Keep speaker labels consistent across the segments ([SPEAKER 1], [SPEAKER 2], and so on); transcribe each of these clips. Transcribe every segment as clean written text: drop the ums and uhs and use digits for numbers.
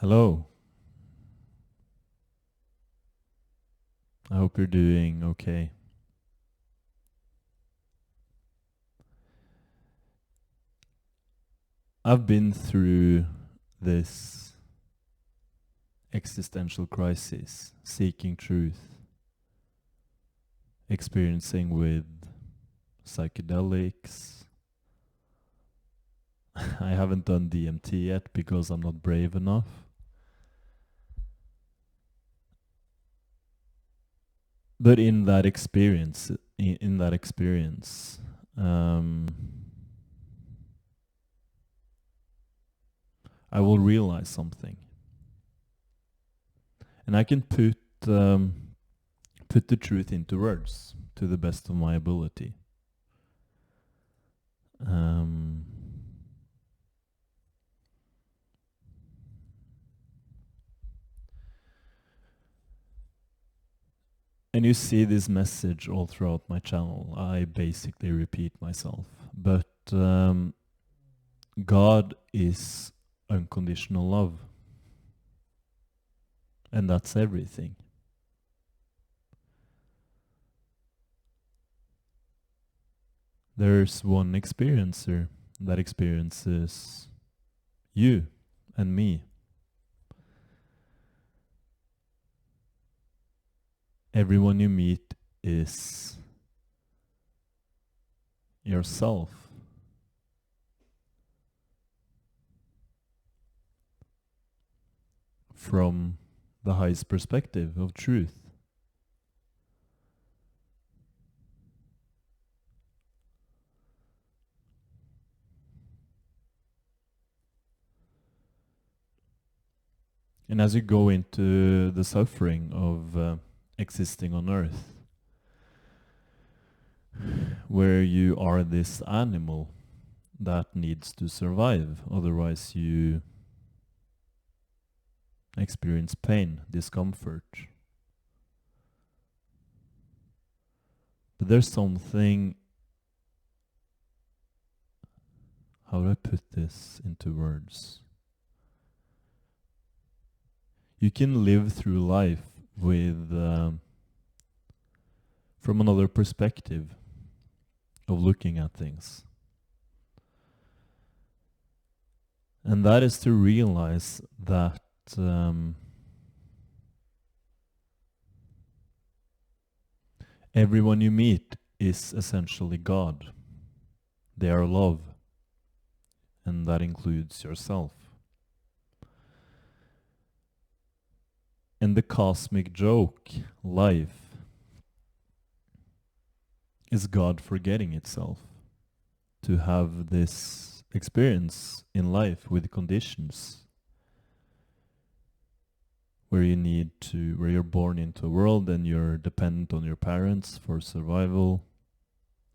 [SPEAKER 1] Hello. I hope you're doing okay. I've been through this existential crisis, seeking truth, experiencing with psychedelics. I haven't done DMT yet because I'm not brave enough. But in that experience, um, I will realize something, and I can put the truth into words to the best of my ability. Um, and you see this message all throughout my channel. I basically repeat myself, but God is unconditional love, and that's everything. There's one experiencer that experiences you and me. Everyone you meet is yourself. From the highest perspective of truth. And as you go into the suffering of existing on earth, where you are this animal that needs to survive, otherwise you experience pain, discomfort. But there's something, how do I put this into words? You can live through life with, from another perspective of looking at things. And that is to realize that everyone you meet is essentially God. They are love, and that includes yourself. And the cosmic joke, life, is God forgetting itself to have this experience in life with conditions where you're born into a world and you're dependent on your parents for survival.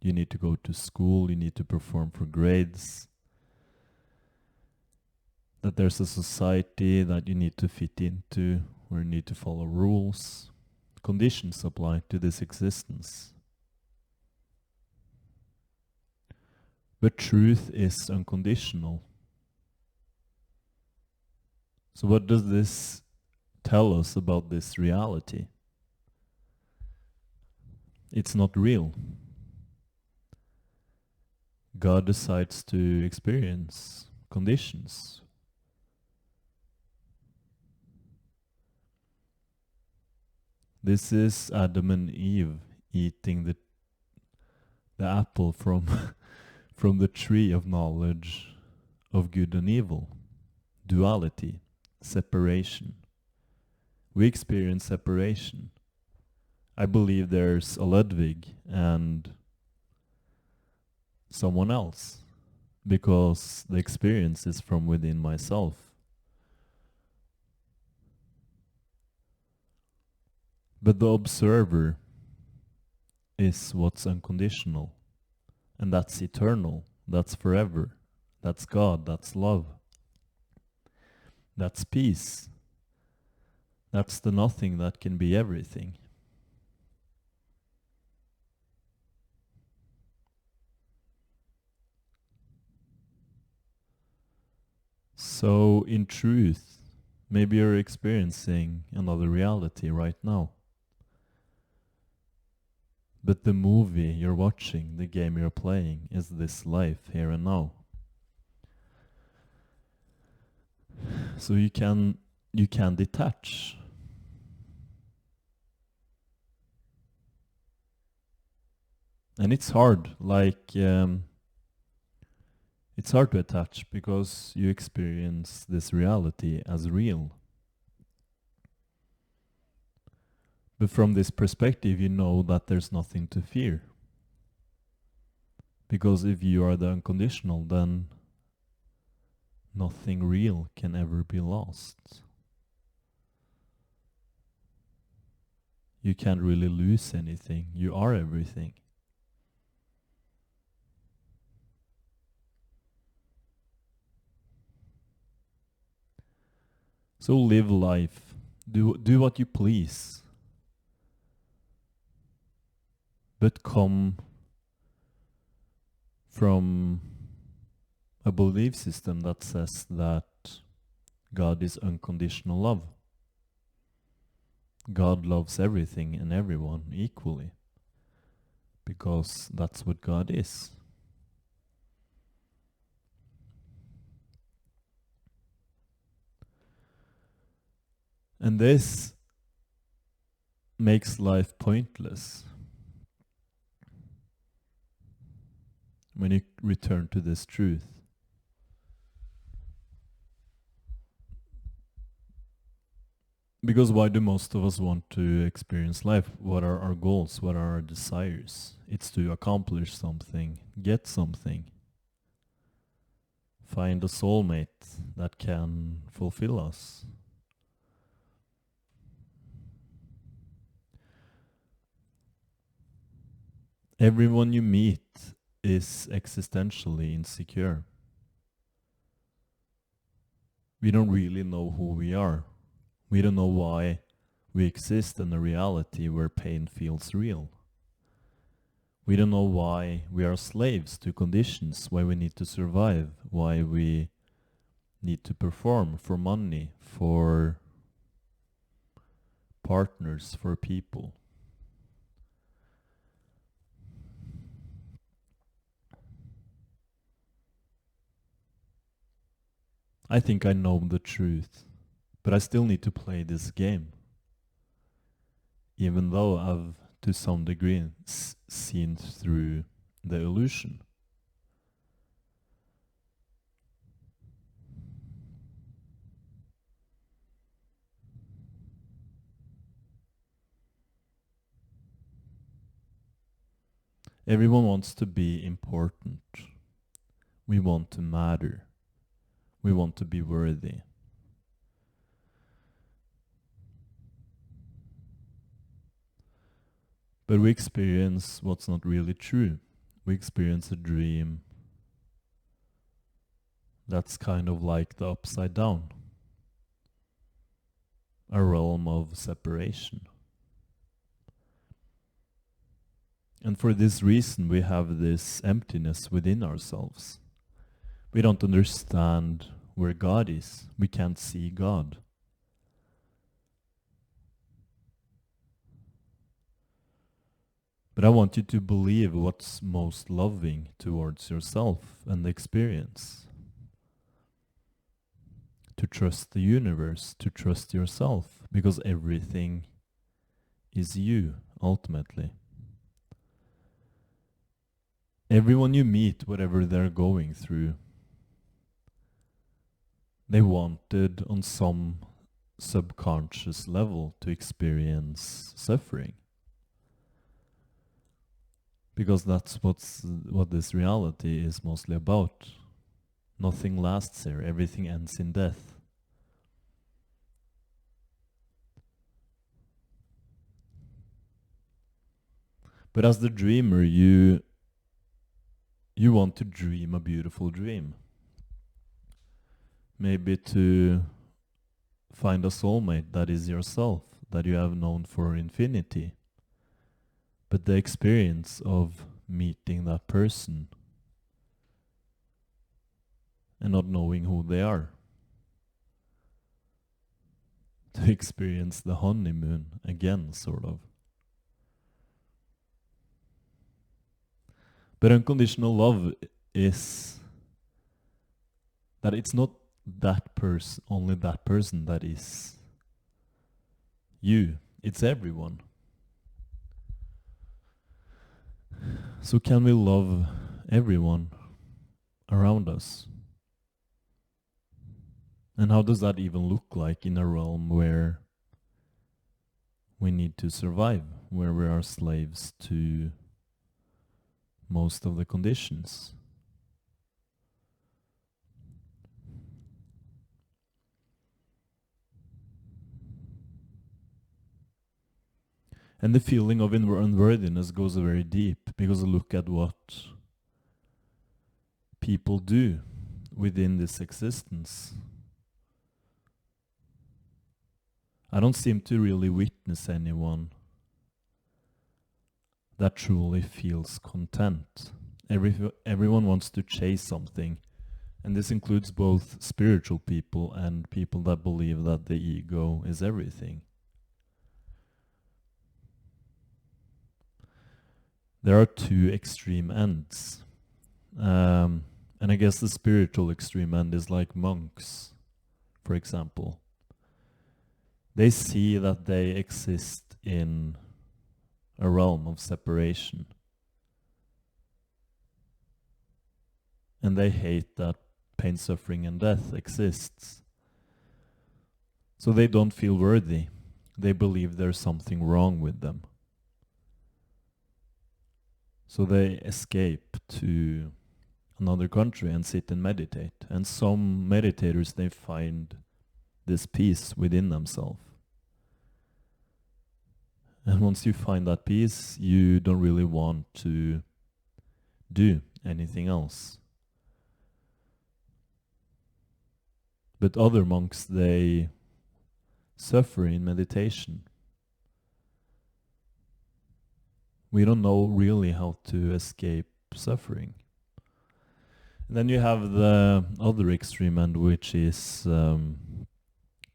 [SPEAKER 1] You need to go to school, you need to perform for grades, that there's a society that you need to fit into, where you need to follow rules. Conditions apply to this existence. But truth is unconditional. So what does this tell us about this reality? It's not real. God decides to experience conditions. This is Adam and Eve eating the apple from from the tree of knowledge of good and evil. Duality, separation. We experience separation. I believe there's a Ludwig and someone else, because the experience is from within myself. But the observer is what's unconditional, and that's eternal, that's forever, that's God, that's love, that's peace, that's the nothing that can be everything. So in truth, Maybe you're experiencing another reality right now. But the movie you're watching, the game you're playing, is this life here and now. So you can detach. And it's hard, it's hard to attach because you experience this reality as real. But from this perspective, you know that there's nothing to fear. Because if you are the unconditional, then nothing real can ever be lost. You can't really lose anything. You are everything. So live life. Do what you please. But come from a belief system that says that God is unconditional love. God loves everything and everyone equally. Because that's what God is. And this makes life pointless when you return to this truth. Because why do most of us want to experience life? What are our goals? What are our desires? It's to accomplish something, get something, find a soulmate that can fulfill us. Everyone you meet is existentially insecure. We don't really know who we are. We don't know why we exist in a reality where pain feels real. We don't know why we are slaves to conditions, why we need to survive, why we need to perform for money, for partners, for people. I think I know the truth, but I still need to play this game. Even though I've, to some degree, seen through the illusion. Everyone wants to be important. We want to matter. We want to be worthy. But we experience what's not really true. We experience a dream that's kind of like the upside down, a realm of separation. And for this reason, we have this emptiness within ourselves. We don't understand where God is. We can't see God. But I want you to believe what's most loving towards yourself and the experience. To trust the universe, to trust yourself, because everything is you, ultimately. Everyone you meet, whatever they're going through, they wanted on some subconscious level to experience suffering. Because that's what this reality is mostly about. Nothing lasts here, everything ends in death. But as the dreamer, you want to dream a beautiful dream. Maybe to find a soulmate that is yourself, that you have known for infinity. But the experience of meeting that person and not knowing who they are, to experience the honeymoon again, sort of. But unconditional love is that it's not that person, only that person that is you. It's everyone. So can we love everyone around us? And how does that even look like in a realm where we need to survive, where we are slaves to most of the conditions? And the feeling of unworthiness goes very deep, because look at what people do within this existence. I don't seem to really witness anyone that truly feels content. Everyone wants to chase something, and this includes both spiritual people and people that believe that the ego is everything. There are two extreme ends. And I guess the spiritual extreme end is like monks, for example. They see that they exist in a realm of separation. And they hate that pain, suffering, and death exists. So they don't feel worthy. They believe there's something wrong with them. So they escape to another country and sit and meditate. And some meditators, they find this peace within themselves. And once you find that peace, you don't really want to do anything else. But other monks, they suffer in meditation. We don't know really how to escape suffering. And then you have the other extreme end, which is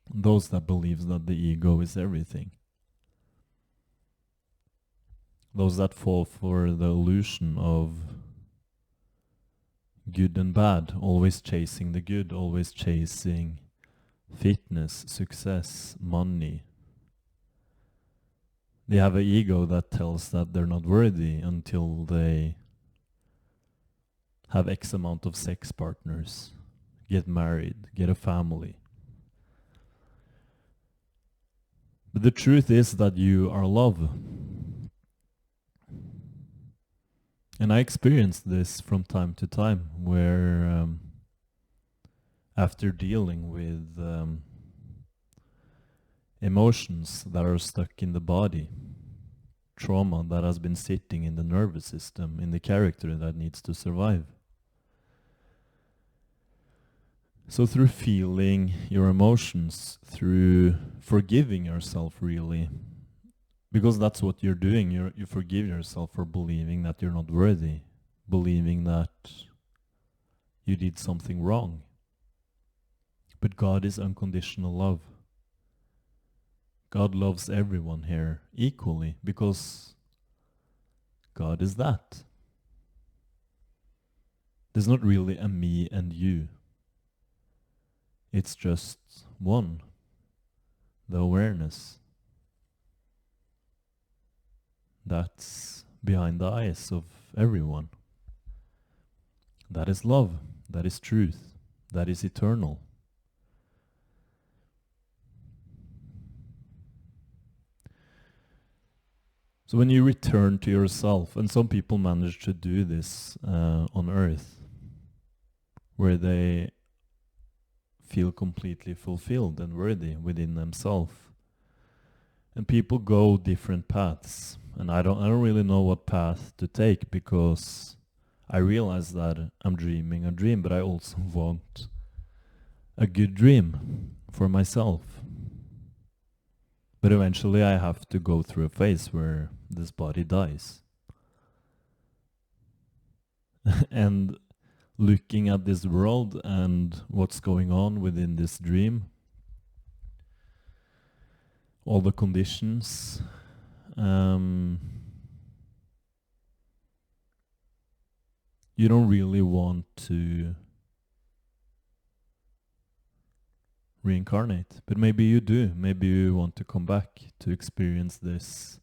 [SPEAKER 1] those that believe that the ego is everything. Those that fall for the illusion of good and bad, always chasing the good, always chasing fitness, success, money. They have an ego that tells that they're not worthy until they have X amount of sex partners, get married, get a family. But the truth is that you are love. And I experience this from time to time, where after dealing with emotions that are stuck in the body, trauma that has been sitting in the nervous system, in the character that needs to survive. So through feeling your emotions, through forgiving yourself really, because that's what you're doing, you forgive yourself for believing that you're not worthy, believing that you did something wrong. But God is unconditional love. God loves everyone here equally, because God is that. There's not really a me and you. It's just one, the awareness that's behind the eyes of everyone. That is love, that is truth, that is eternal. So when you return to yourself, and some people manage to do this on earth, where they feel completely fulfilled and worthy within themselves. And people go different paths, and I don't really know what path to take, because I realize that I'm dreaming a dream, but I also want a good dream for myself. But eventually I have to go through a phase where this body dies. And looking at this world and what's going on within this dream, all the conditions. You don't really want to reincarnate, but maybe you do. Maybe you want to come back to experience this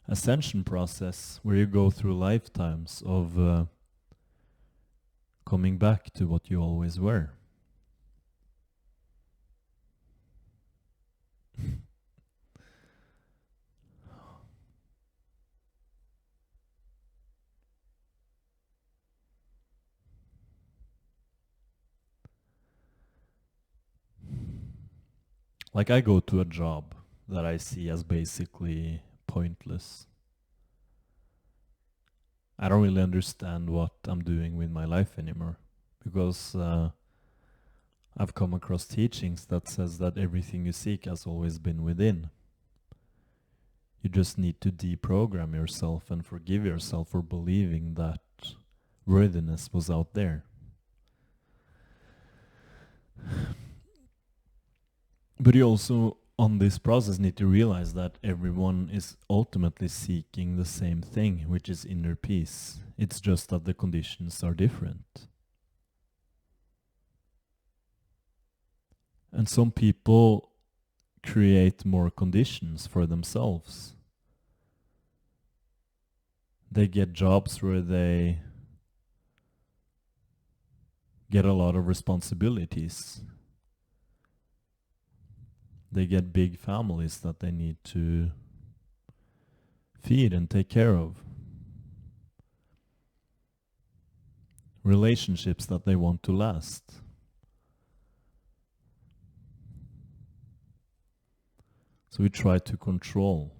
[SPEAKER 1] ascension process where you go through lifetimes of coming back to what you always were. Like, I go to a job that I see as basically pointless. I don't really understand what I'm doing with my life anymore, because I've come across teachings that says that everything you seek has always been within. You just need to deprogram yourself and forgive yourself for believing that worthiness was out there. But you also, on this process, need to realize that everyone is ultimately seeking the same thing, which is inner peace. It's just that the conditions are different. And some people create more conditions for themselves. They get jobs where they get a lot of responsibilities. They get big families that they need to feed and take care of. Relationships that they want to last. So we try to control.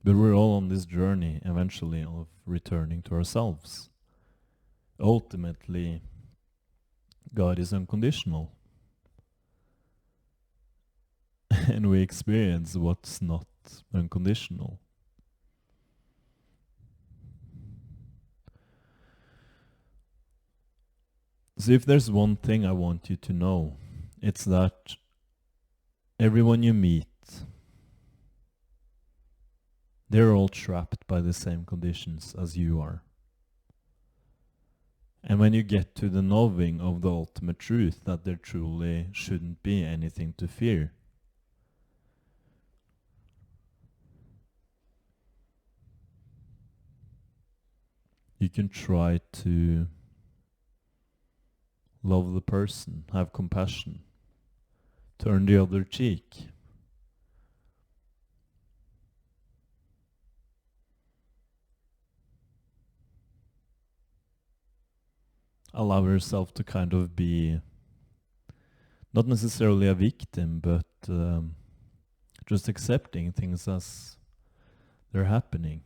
[SPEAKER 1] But we're all on this journey eventually of returning to ourselves. Ultimately, God is unconditional. And we experience what's not unconditional. So if there's one thing I want you to know, it's that everyone you meet, they're all trapped by the same conditions as you are. And when you get to the knowing of the ultimate truth that there truly shouldn't be anything to fear, you can try to love the person, have compassion, turn the other cheek. Allow yourself to kind of be not necessarily a victim, but just accepting things as they're happening.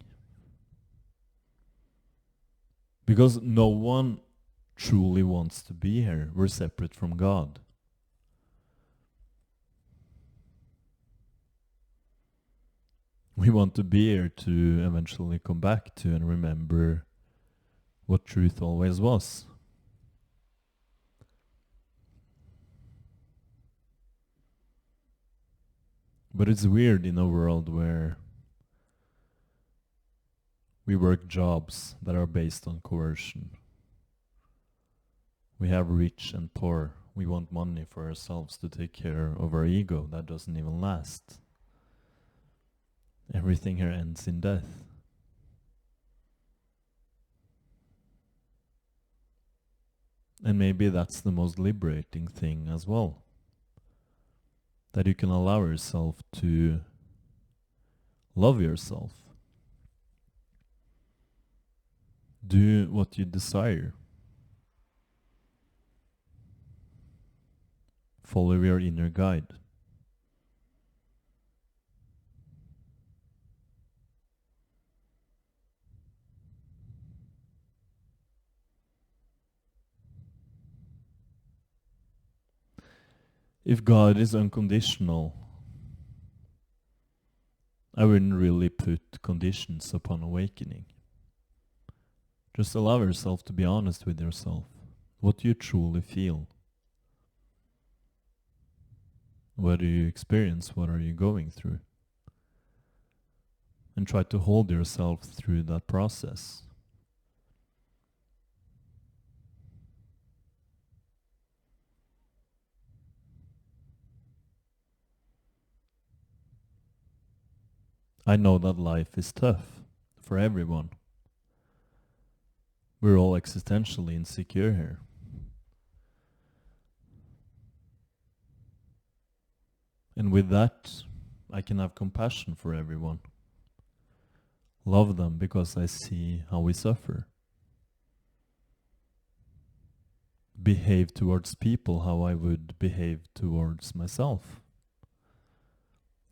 [SPEAKER 1] Because no one truly wants to be here. We're separate from God. We want to be here to eventually come back to and remember what truth always was. But it's weird in a world where we work jobs that are based on coercion. We have rich and poor. We want money for ourselves to take care of our ego that doesn't even last. Everything here ends in death. And maybe that's the most liberating thing as well. That you can allow yourself to love yourself. Do what you desire. Follow your inner guide. If God is unconditional, I wouldn't really put conditions upon awakening. Just allow yourself to be honest with yourself. What do you truly feel? What do you experience? What are you going through? And try to hold yourself through that process. I know that life is tough for everyone. We're all existentially insecure here. And with that, I can have compassion for everyone. Love them because I see how we suffer. Behave towards people how I would behave towards myself.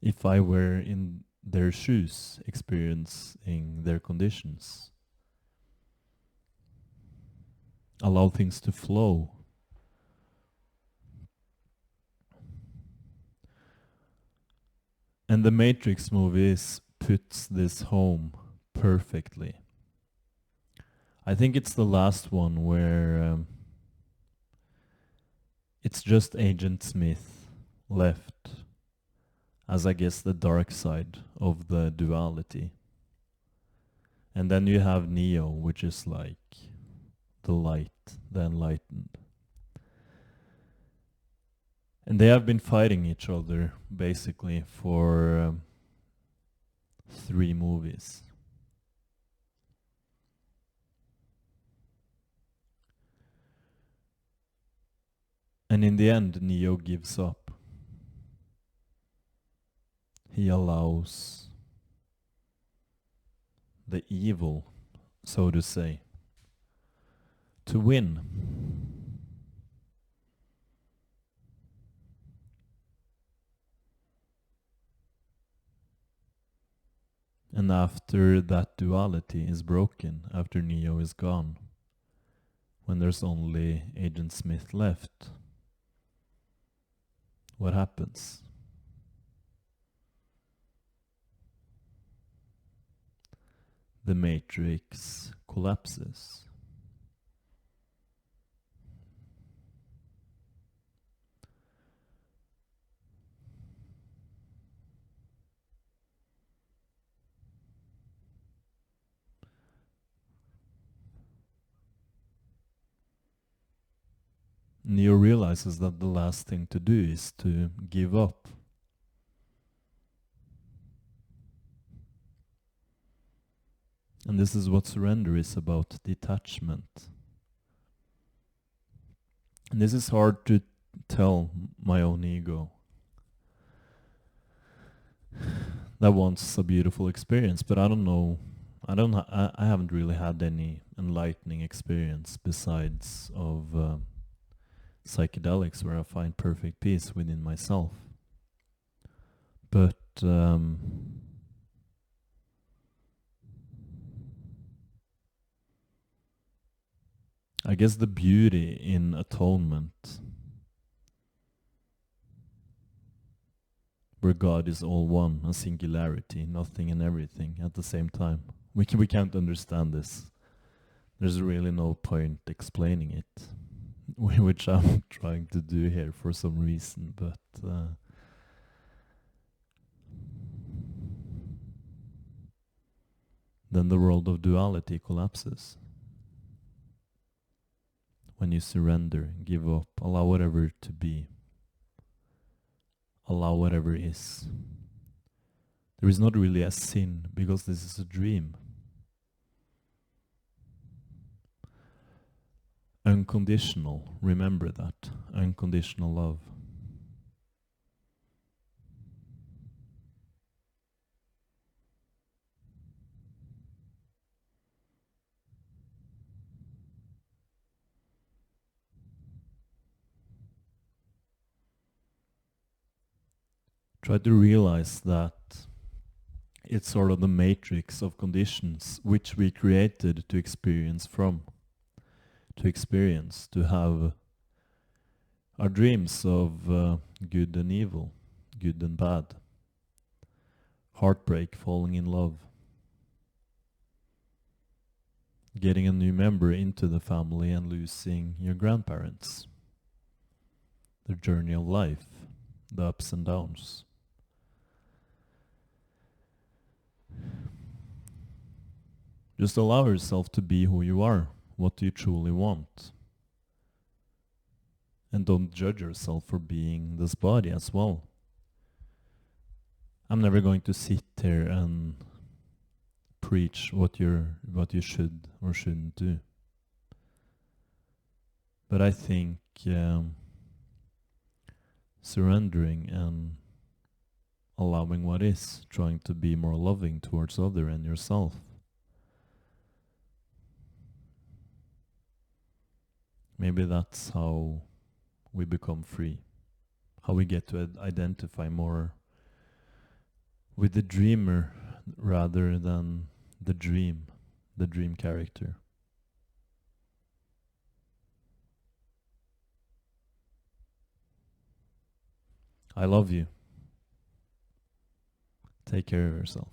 [SPEAKER 1] If I were in their shoes, experiencing their conditions. Allow things to flow. And the Matrix movies puts this home perfectly. I think it's the last one where it's just Agent Smith left as, I guess, the dark side of the duality. And then you have Neo, which is like the light, the enlightened. And they have been fighting each other basically for 3 movies. And in the end, Neo gives up. He allows the evil, so to say, to win. And after that duality is broken, after Neo is gone, when there's only Agent Smith left, what happens? The Matrix collapses. Neo realizes that the last thing to do is to give up. And this is what surrender is about, detachment. And this is hard to tell my own ego that wants a beautiful experience, but I don't know. I haven't really had any enlightening experience besides of psychedelics where I find perfect peace within myself. But I guess the beauty in atonement, where God is all one, a singularity, nothing and everything at the same time. We can't understand this. There's really no point explaining it, which I'm trying to do here for some reason, but then the world of duality collapses. When you surrender, give up, allow whatever to be, allow whatever is. There is not really a sin because this is a dream. Unconditional, remember that. Unconditional love. Try to realize that it's sort of the matrix of conditions which we created to experience from. To experience, to have our dreams of good and evil, good and bad, heartbreak, falling in love, getting a new member into the family and losing your grandparents. The journey of life, the ups and downs. Just allow yourself to be who you are, what you truly want. And don't judge yourself for being this body as well. I'm never going to sit here and preach what you should or shouldn't do. But I think surrendering and allowing what is, trying to be more loving towards other and yourself. Maybe that's how we become free. How we get to identify more with the dreamer rather than the dream character. I love you. Take care of yourself.